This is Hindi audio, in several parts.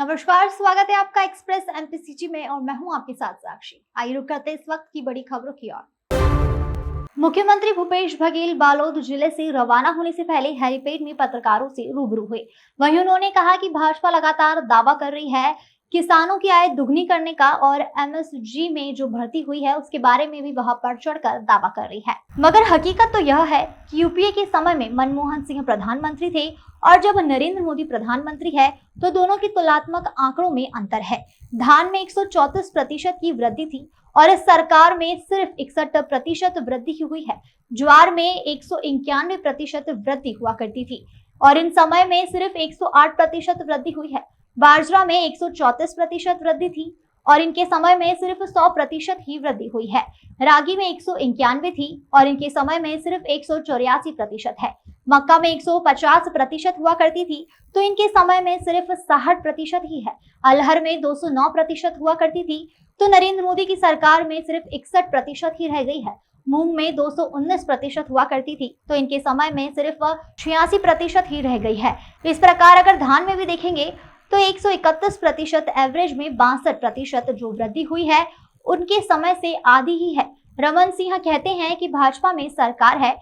नमस्कार, स्वागत है आपका एक्सप्रेस एमपीसीजी में और मैं हूं आपके साथ साक्षी। आइए रुक करते इस वक्त की बड़ी खबरों की ओर। मुख्यमंत्री भूपेश बघेल बालोद जिले से रवाना होने से पहले हेलीपैड में पत्रकारों से रूबरू हुए। वहीं उन्होंने कहा कि भाजपा लगातार दावा कर रही है किसानों की आय दुगनी करने का और एमएसजी में जो भर्ती हुई है उसके बारे में भी वह बढ़ चढ़कर दावा कर रही है। मगर हकीकत तो यह है कि यूपीए के समय में मनमोहन सिंह प्रधानमंत्री थे और जब नरेंद्र मोदी प्रधानमंत्री है तो दोनों की तुलनात्मक आंकड़ों में अंतर है। धान में 134% की वृद्धि थी और इस सरकार में सिर्फ 61% वृद्धि हुई है। ज्वार में 191% वृद्धि हुआ करती थी और इन समय में सिर्फ 108% वृद्धि हुई है। बाजरा में 134% वृद्धि थी और इनके समय में सिर्फ 100% ही वृद्धि हुई है। रागी में 191 थी और इनके समय में सिर्फ 184% है। मक्का में 150% हुआ करती थी तो इनके समय में सिर्फ 60% ही है। अरहर में 209% हुआ करती थी तो नरेंद्र मोदी की सरकार में सिर्फ 61% ही रह गई है। मूंग में 219% हुआ करती थी तो इनके समय में सिर्फ 86% ही रह गई है। इस प्रकार अगर धान में भी देखेंगे तो 131% एवरेज में 62% जो वृद्धि हुई है उनके समय से आधी ही है। रमन सिंह कहते हैं कि भाजपा में सरकार है,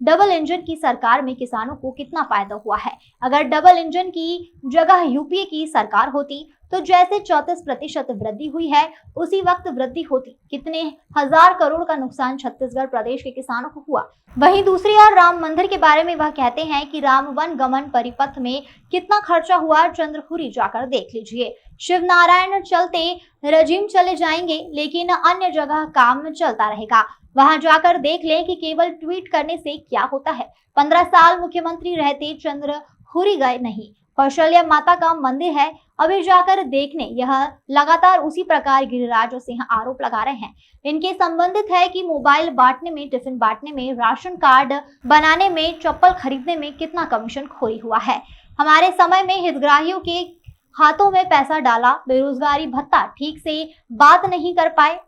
डबल इंजन की सरकार में किसानों को कितना फायदा हुआ है। अगर डबल इंजन की जगह यूपीए की सरकार होती तो जैसे 34% वृद्धि हुई है उसी वक्त वृद्धि होती कितने हजार करोड़ का नुकसान छत्तीसगढ़ प्रदेश के किसानों को हुआ। वहीं दूसरी ओर राम मंदिर के बारे में वह कहते हैं कि राम वन गमन परिपथ में कितना खर्चा हुआ चंद्रपुरी जाकर देख लीजिए। शिव नारायण चलते रजीम चले जाएंगे लेकिन अन्य जगह काम चलता रहेगा। वहां जाकर देख लें कि केवल ट्वीट करने से क्या होता है। 15 साल मुख्यमंत्री रहते चंद्रपुरी गए नहीं। कौशल्या माता का मंदिर है, अभी जाकर देखने। यह लगातार उसी प्रकार गिरिराज सिंह आरोप लगा रहे हैं। इनके संबंधित है कि मोबाइल बांटने में, टिफिन बांटने में, राशन कार्ड बनाने में, चप्पल खरीदने में कितना कमीशन खोरी हुआ है। हमारे समय में हितग्राहियों के हाथों में पैसा डाला, बेरोजगारी भत्ता ठीक से बात नहीं कर पाए,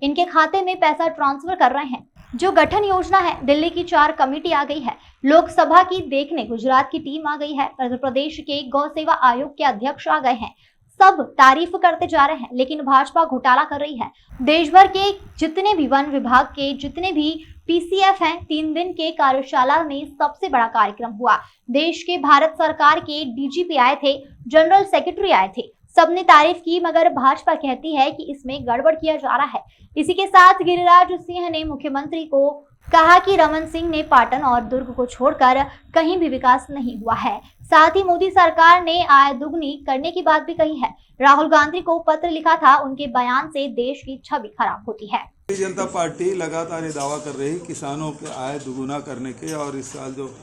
इनके खाते में पैसा ट्रांसफर कर रहे हैं। जो गठन योजना है, दिल्ली की 4 कमेटी आ गई है, लोकसभा की देखने गुजरात की टीम आ गई है, मध्य प्रदेश के गौ सेवा आयोग के अध्यक्ष आ गए हैं। सब तारीफ करते जा रहे हैं लेकिन भाजपा घोटाला कर रही है। देश भर के जितने भी वन विभाग के जितने भी पीसीएफ हैं, 3 दिन के कार्यशाला में सबसे बड़ा कार्यक्रम हुआ। देश के भारत सरकार के डीजीपी आए थे, जनरल सेक्रेटरी आए थे, सबने तारीफ की मगर भाजपा कहती है कि इसमें गड़बड़ किया जा रहा है। इसी के साथ गिरिराज सिंह ने मुख्यमंत्री को कहा कि रमन सिंह ने पाटन और दुर्ग को छोड़कर कहीं भी विकास नहीं हुआ है। साथ ही मोदी सरकार ने आय दुगनी करने की बात भी कही है। राहुल गांधी को पत्र लिखा था, उनके बयान से देश की छवि खराब होती है। भारतीय जनता पार्टी लगातार ये दावा कर रही किसानों के आय दुगुना करने के और इस साल जो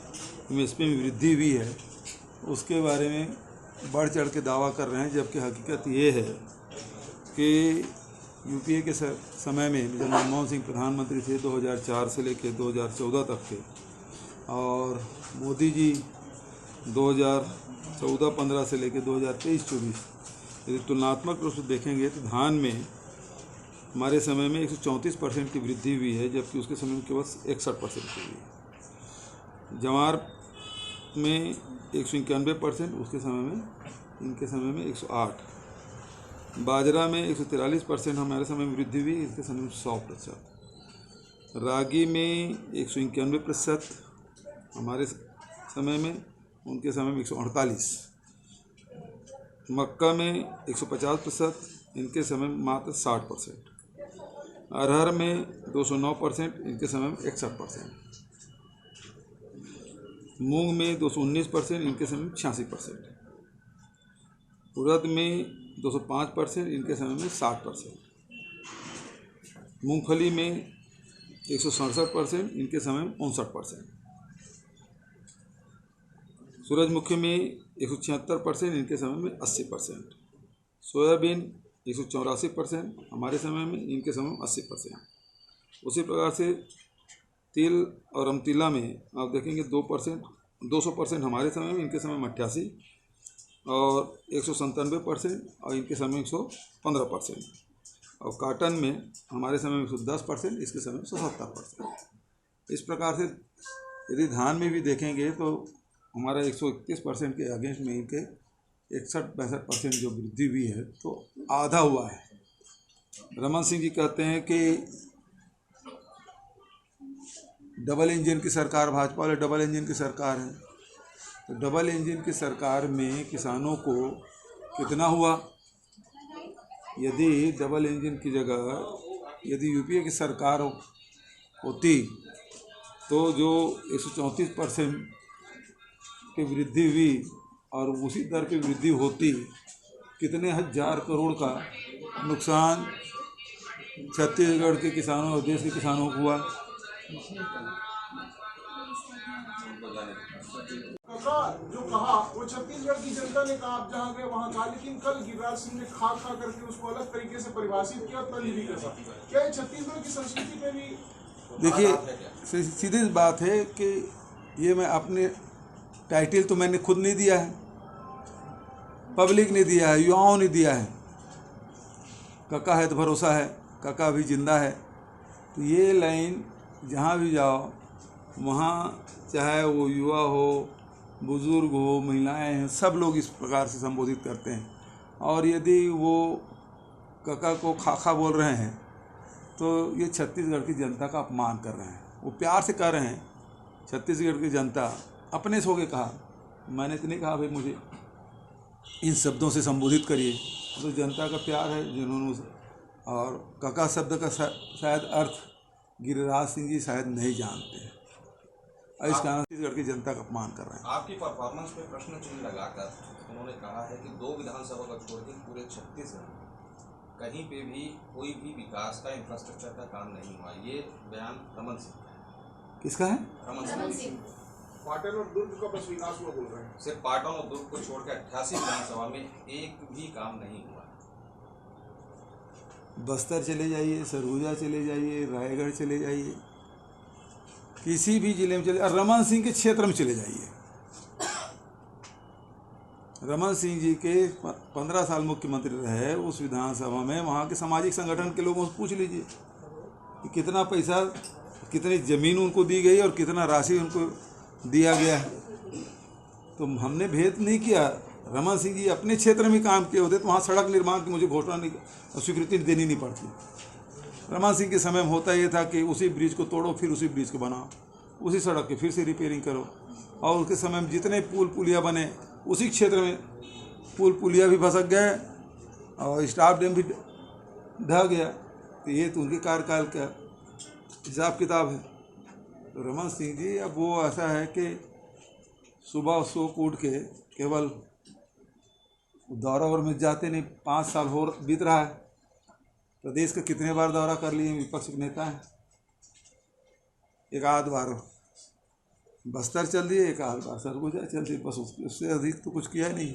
एमएसपी में वृद्धि हुई है उसके बारे में बढ़ चढ़ के दावा कर रहे हैं, जबकि हकीकत ये है कि यूपीए के समय में जब मनमोहन सिंह प्रधानमंत्री थे 2004 से लेकर 2014 तक थे और मोदी जी 2014-15 से लेकर 2023-24 यदि तुलनात्मक रूप से देखेंगे तो धान में हमारे समय में 134% की वृद्धि हुई है, जबकि उसके समय में केवल 61% की हुई है। जवार में 191%, उसके समय में, इनके समय में 108। बाजरा में 143% हमारे समय में वृद्धि हुई, इसके समय में 100%। रागी में 191% हमारे समय में, उनके समय में 148। मक्का में 150%, इनके समय में मात्र 60%। अरहर में 209%, इनके समय में 61%। मूंग में 219%, इनके समय में 86%। उड़द में 205%, इनके समय में 60%। मूंगफली में 167%, इनके समय में 59%। सूरजमुखी में 176%, इनके समय में 80%। सोयाबीन 184% हमारे समय में, इनके समय में 80%। उसी प्रकार से तिल और अमतिला में आप देखेंगे 200% हमारे समय में, इनके समय में 88 और 197% और इनके समय में 115%। और काटन में हमारे समय में 110%, इसके समय में 170%। इस प्रकार से यदि धान में भी देखेंगे तो हमारा 131% के अगेंस्ट में इनके 61-62% जो वृद्धि हुई है तो आधा हुआ है। रमन सिंह जी कहते हैं कि डबल इंजन की सरकार, भाजपा वाले डबल इंजन की सरकार है। तो डबल इंजन की सरकार में किसानों को कितना हुआ? यदि डबल इंजन की जगह यदि यूपीए की सरकार होती तो जो 134% की वृद्धि हुई और उसी दर की वृद्धि होती, कितने हजार करोड़ का नुकसान छत्तीसगढ़ के किसानों और देश के किसानों को हुआ। जो कहा वो छत्तीसगढ़ की जनता ने कहा, आप जहाँ गए वहाँ कहा, लेकिन कल गिरिराज सिंह ने खा करके उसको अलग तरीके से परिभाषित किया, तंज भी कसा। क्या ये छत्तीसगढ़ की संस्कृति पे भी? देखिए, सीधी बात है कि ये मैं अपने टाइटल तो मैंने खुद नहीं दिया है, पब्लिक ने दिया है, युवाओं ने दिया है। काका है तो भरोसा है, काका भी जिंदा है। तो ये लाइन जहाँ भी जाओ वहाँ, चाहे वो युवा हो, बुज़ुर्ग हो, महिलाएं हैं, सब लोग इस प्रकार से संबोधित करते हैं। और यदि वो काका को खाखा बोल रहे हैं तो ये छत्तीसगढ़ की जनता का अपमान कर रहे हैं। वो प्यार से कह रहे हैं, छत्तीसगढ़ की जनता अपने से होके कहा, मैंने तो नहीं कहा भाई मुझे इन शब्दों से संबोधित करिए। तो जनता का प्यार है जिन्होंने, और काका शब्द का शायद अर्थ गिरिराज सिंह जी शायद नहीं जानते हैं। इस कारण छत्तीसगढ़ की जनता का अपमान कर रहे हैं। आपकी परफॉर्मेंस पे प्रश्न चिन्ह लगाकर उन्होंने कहा है कि 2 विधानसभा को छोड़ के पूरे छत्तीसगढ़ कहीं पे भी कोई भी विकास का, इंफ्रास्ट्रक्चर का काम नहीं हुआ। ये बयान रमन सिंह का है। किसका है? रमन सिंह। पाटन और दुर्ग का बस विकास हुआ बोल रहे हैं। सिर्फ पाटन और दुर्ग को छोड़ के 88 विधानसभा में एक भी काम नहीं हुआ। बस्तर चले जाइए, सरगुजा चले जाइए, रायगढ़ चले जाइए, किसी भी जिले में चले, और रमन सिंह के क्षेत्र में चले जाइए। रमन सिंह जी के 15 साल मुख्यमंत्री रहे उस विधानसभा में, वहाँ के सामाजिक संगठन के लोगों से पूछ लीजिए कि कितना पैसा, कितनी ज़मीन उनको दी गई और कितना राशि उनको दिया गया है। तो हमने भेद नहीं किया। रमन सिंह जी अपने क्षेत्र में काम किए होते तो वहाँ सड़क निर्माण की मुझे घोषणा नहीं, स्वीकृति देनी नहीं पड़ती। रमन सिंह के समय में होता ये था कि उसी ब्रिज को तोड़ो, फिर उसी ब्रिज को बनाओ, उसी सड़क की फिर से रिपेयरिंग करो। और उसके समय में जितने पुल पुलिया बने उसी क्षेत्र में पुल पुलिया भी भसक गए और स्टाफ डैम भी ढह गया। तो ये तो उनके कार्यकाल का हिसाब किताब है। तो रमन सिंह जी अब वो ऐसा है कि सुबह सो कूट के केवल दौरा और में जाते नहीं। 5 साल हो बीत रहा है, प्रदेश का कितने बार दौरा कर लिए विपक्ष के नेता हैं। एक आध बार बस्तर चल दिए, एक आध बार सरगुजा चल दिए, बस उससे अधिक तो कुछ किया नहीं।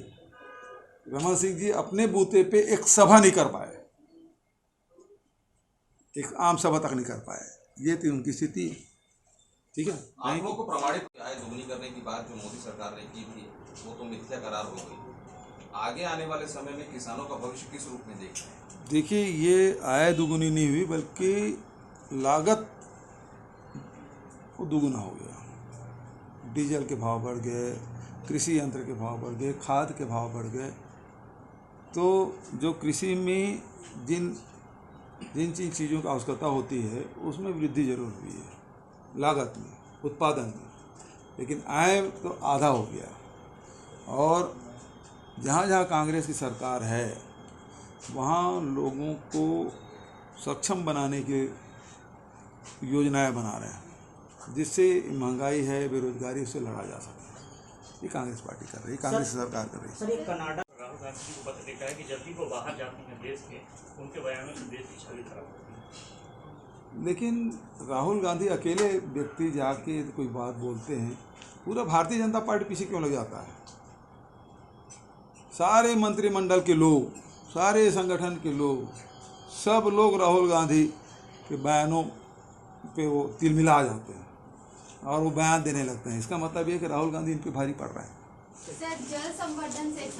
रमन सिंह जी अपने बूते पे एक सभा नहीं कर पाए, एक आम सभा तक नहीं कर पाए। ये थी उनकी स्थिति। ठीक है, आंकड़ों को प्रमाणित आय दोगुनी करने की बात जो मोदी सरकार ने की थी वो तो मिथ्या करार हो गई। आगे आने वाले समय में किसानों का भविष्य किस रूप में देख रहे हैं? देखिए, ये आय दुगुनी नहीं हुई बल्कि लागत दुगुना हो गया। डीजल के भाव बढ़ गए, कृषि यंत्र के भाव बढ़ गए, खाद के भाव बढ़ गए। तो जो कृषि में जिन चीज़ों की आवश्यकता होती है उसमें वृद्धि जरूर हुई है, लागत में, उत्पादन में, लेकिन आय तो आधा हो गया। और जहाँ जहाँ कांग्रेस की सरकार है वहाँ लोगों को सक्षम बनाने की योजनाएं बना रहे हैं जिससे महंगाई है, बेरोजगारी, उससे लड़ा जा सके। ये कांग्रेस पार्टी कर रही है, कांग्रेस सरकार कर रही है। सर, ये कनाडा राहुल गांधी जी को पत्र लिखा है कि जब भी वो बाहर जाते हैं देश के, उनके बयानों से देश की छवि खराब होती है। लेकिन राहुल गांधी अकेले व्यक्ति जाके कोई बात बोलते हैं, पूरा भारतीय जनता पार्टी पीछे क्यों लग जाता है? सारे मंत्रिमंडल के लोग, सारे संगठन के लोग, सब लोग राहुल गांधी के बयानों पे वो तिलमिला जाते हैं और वो बयान देने लगते हैं। इसका मतलब ये है कि राहुल गांधी इन पे भारी पड़ रहा है। सर, जल संवर्धन से